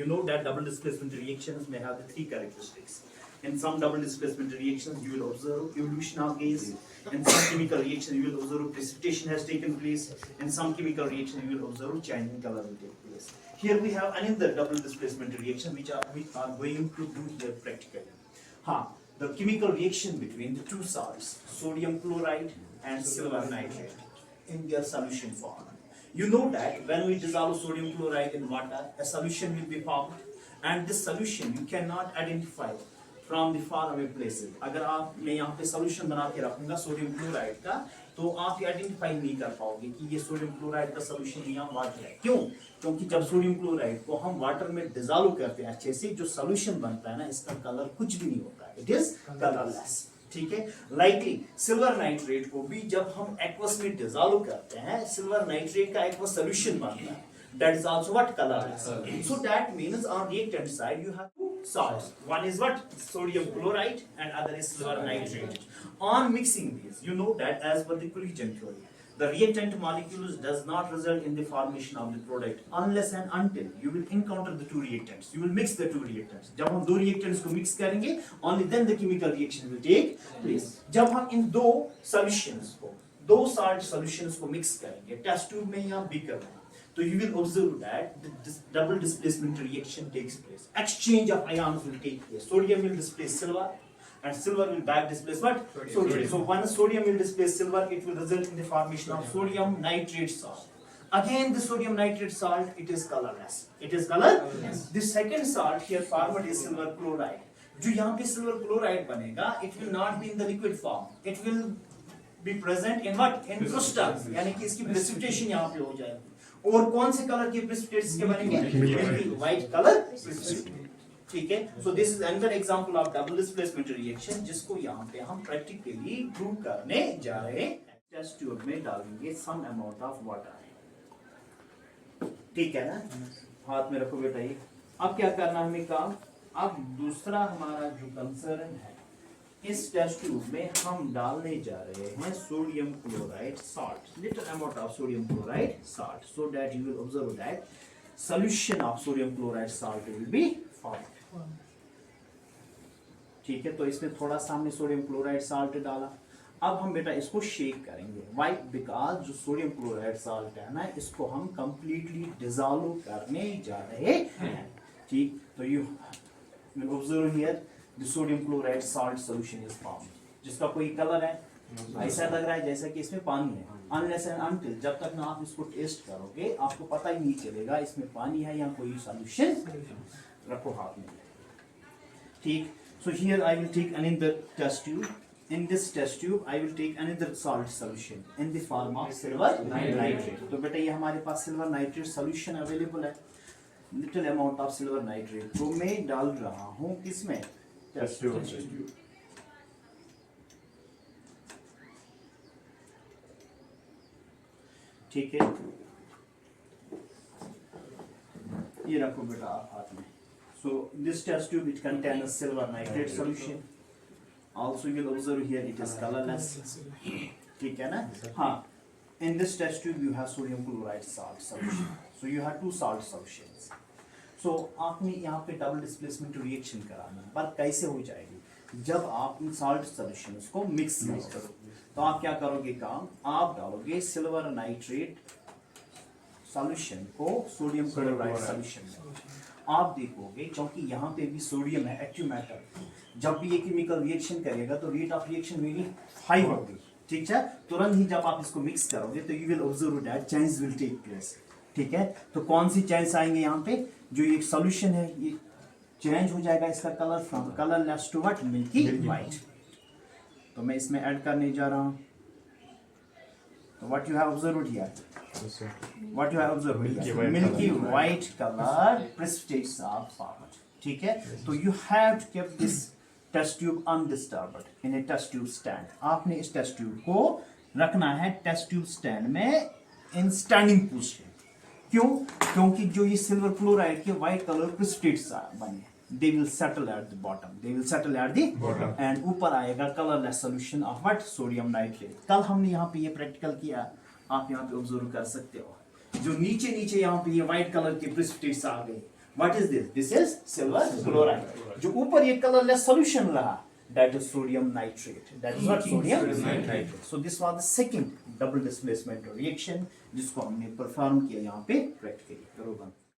You know that double displacement reactions may have the three characteristics. In some double displacement reactions, you will observe evolution of gas. In some chemical reactions, you will observe precipitation has taken place. In some chemical reactions, you will observe change in color will take place. Here we have another double displacement reaction which we are going to do here practically. The chemical reaction between the two salts, sodium chloride and silver nitrate, in their solution form. You know that when we dissolve sodium chloride in water, a solution will be formed, and this solution you cannot identify from the far away places. अगर आप मैं यहाँ पे solution बना के रखूँगा sodium chloride का, तो आप ये आइडेंटिफाई नहीं कर पाओगे कि ये सोडियम क्लोराइड का सोल्यूशन या वाटर है। क्यों? क्योंकि जब सोडियम क्लोराइड को हम वाटर में डिसॉल्व करते हैं अच्छे से, जो सोल्यूशन बनता है ना, इसका कलर कुछ भी नहीं होता है, इट इज कलरलेस। ठीक है, लाइकली सिल्वर नाइट्रेट को भी जब हम एक्वस में डिसॉल्व करते हैं, सिल्वर नाइट्रेट का एक्वस सोल्यूशन बनता है, that is also what colorless. So that means on reactant side you have two salts. One is what? Sodium chloride and other is silver nitrate. On mixing these, you know that as per the collision theory, the reactant molecules does not result in the formation of the product unless and until you will encounter the two reactants. You will mix the two reactants. जब हम दो reactants को mix करेंगे, only then the chemical reaction will take place. जब हम इन दो solutions को, दो salt solutions को mix करेंगे, test tube में या beaker में, so you will observe that the double displacement reaction takes place. Exchange of ions will take place. Sodium will displace silver, and silver will back displace what? Sodium. So when sodium will displace silver, it will result in the formation of sodium nitrate salt. Again, the sodium nitrate salt, it is colorless. It is colorless. The second salt here formed is silver chloride. जो यहाँ पे silver chloride बनेगा, it will not be in the liquid form. It will be present in what? In crystal. यानी कि इसकी precipitation यहाँ पे हो जाएगी. और कौन से कलर के प्रेसिपिटेट्स के बनेंगे? White colour precipitate. ठीक है, so this is another example of double displacement reaction, जिसको यहाँ पे हम प्रैक्टिकली प्रूव करने जा रहे हैं। टेस्ट ट्यूब में डालेंगे सम अमाउंट ऑफ वाटर। ठीक है ना, हाथ में रखो बेटा ये। अब क्या करना है हमें काम? अब दूसरा हमारा जो कंसर्न है, इस टेस्ट ट्यूब में हम डालने जा रहे हैं sodium chloride salt, little amount of sodium chloride salt, so that you will observe that solution of sodium chloride salt will be formed. ठीक है, तो इसमें थोड़ा सा हमने सोडियम क्लोराइड साल्ट डाला। अब हम बेटा इसको शेक करेंगे। Why? Because जो सोडियम क्लोराइड साल्ट है ना, इसको हम completely dissolve करने जा रहे हैं। ठीक, तो you will observe here the sodium chloride salt solution is formed, जिसका कोई कलर है, ऐसा लग रहा है जैसा कि इसमें पानी है। Unless and until, जब तक ना आप इसको टेस्ट करोगे, आपको पता ही नहीं चलेगा इसमें पानी है या कोई सॉल्यूशन। रखो हाथ में। ठीक, so here I will take another test tube. In this test tube, I will take another salt solution in the form of silver nitrate. तो बेटा ये हमारे पास silver nitrate solution available है। Little amount of silver nitrate तो मैं डाल रहा हूँ किसमें? Test tube. ठीक है, ये रखो बेटा आप हाथ में। So this test tube, it contains silver nitrate solution. Also you will observe here it is colorless. ठीक है ना? हाँ, in this test tube you have sodium chloride salt solution. So you have two salt solutions. So आपने यहाँ पे double displacement reaction कराना, पर कैसे हो जाएगी? जब आप इन साल्ट सॉल्यूशंस को मिक्स करोगे, तो आप क्या करोगे काम? आप डालोगे सिल्वर नाइट्रेट सॉल्यूशन को सोडियम क्लोराइड सॉल्यूशन में। आप देखोगे क्योंकि यहाँ पे भी सोडियम है, एक्टिव मैटर, जब भी ये केमिकल रिएक्शन करेगा तो rate of reaction very high होगी। ठीक है, तुरंत ही जब आप इसको मिक्स करोगे तो you will observe that change will take place. ठीक है, तो कौन सी चेंज आएंगे यहाँ पे? जो एक सॉल्यूशन है ये चेंज हो जाएगा इसका colour from colourless to what? Milky white. तो मैं इसमें ऐड करने जा रहा हूँ। तो what you have observed here? What you have observed here? Milky white colour precipitates are formed. ठीक है, तो you have to keep this test tube undisturbed in a test tube stand. आपने इस टेस्ट ट्यूब को रखना है test tube stand में इन standing position. क्यों? क्योंकि जो ये सिल्वर क्लोराइड के व्हाइट कलर प्रेसिपिटेट्स बने, they will settle at the bottom, they will settle at the bottom, and ऊपर आएगा colorless solution of what? Sodium nitrate। कल हमने यहाँ पे ये प्रैक्टिकल किया, आप यहाँ पे ऑब्जर्व कर सकते हो। जो नीचे नीचे यहाँ पे ये व्हाइट कलर के प्रेसिपिटेट्स आ गए, what is this? This is silver chloride. जो ऊपर ये कलरलेस सॉल्यूशन रहा, that is sodium nitrate. That is what? Sodium nitrate. So this was the second double displacement reaction जिसको हमने परफॉर्म किया यहाँ पे प्रैक्टिकली। करो बंद।